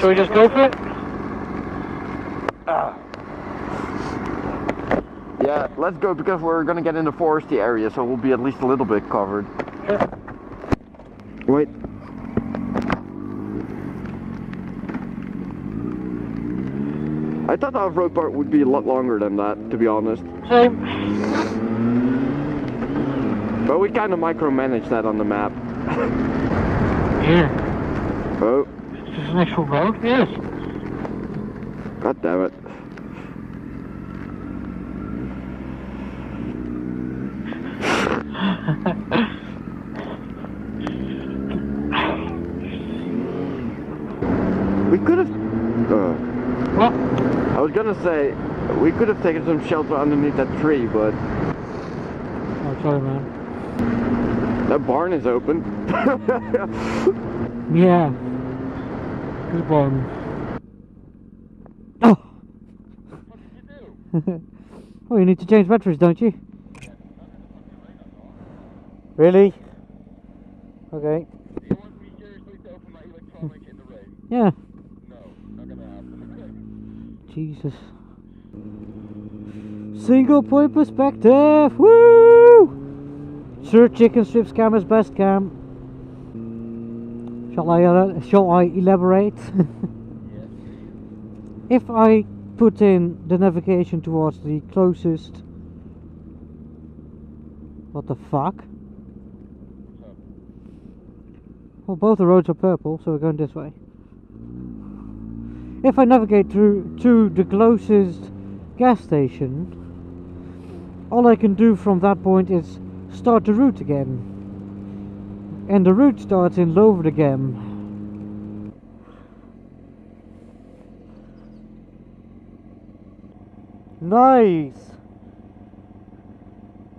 Shall we just go for it? Yeah, let's go because we're gonna get in the foresty area, so we'll be at least a little bit covered. Sure. Wait. I thought the off-road part would be a lot longer than that, to be honest. Same. But we kind of micromanage that on the map. Here. Oh. Is this an actual road? Yes. God damn it. We could have... What? I was gonna say, we could have taken some shelter underneath that tree, but... Oh, sorry, man. That barn is open. Yeah. Good one. Oh! Oh, you need to change batteries, don't you? Really? Okay. Do you want me seriously to open my electronic in the rain? Yeah. No, not gonna happen. Jesus. Single point perspective! Woo! Sir Chickenstrips camera's best cam. Shall I elaborate? Yes. If I put in the navigation towards the closest... What the fuck? Well, both the roads are purple, so we're going this way. If I navigate through to the closest gas station, all I can do from that point is start the route again. And the route starts in Loverdegem. Nice!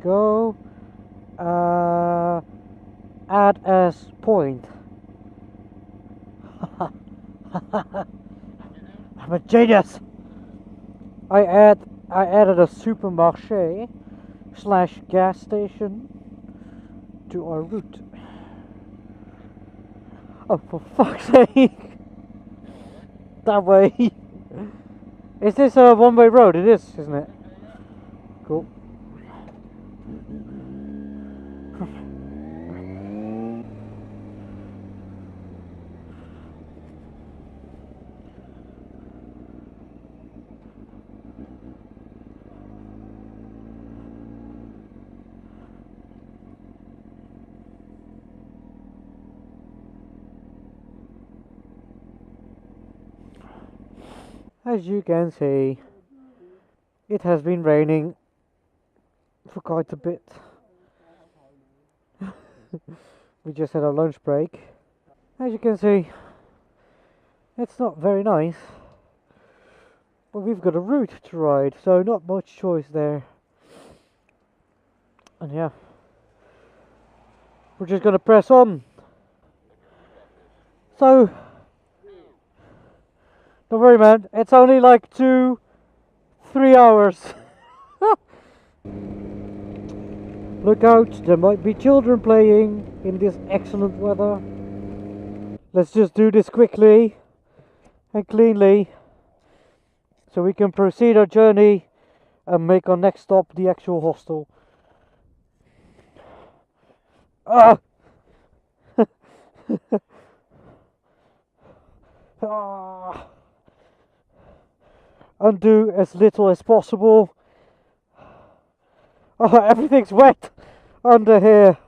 Go add as point. I'm a genius! I added a supermarché / gas station to our route. Oh, for fuck's sake! That way! Is this a one-way road? It is, isn't it? Cool. As you can see, it has been raining for quite a bit. We just had our lunch break. As you can see, it's not very nice, but we've got a route to ride, so not much choice there. And yeah, we're just gonna press on. So, don't worry, man, it's only like 2-3 hours. Look out, there might be children playing in this excellent weather. Let's just do this quickly and cleanly so we can proceed our journey and make our next stop the actual hostel. Ah! Ah! Undo as little as possible. Oh, everything's wet under here.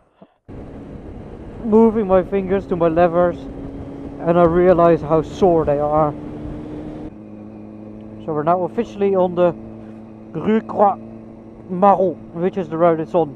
Moving my fingers to my levers, and I realize how sore they are. So we're now officially on the Rue Croix Marron, which is the road it's on.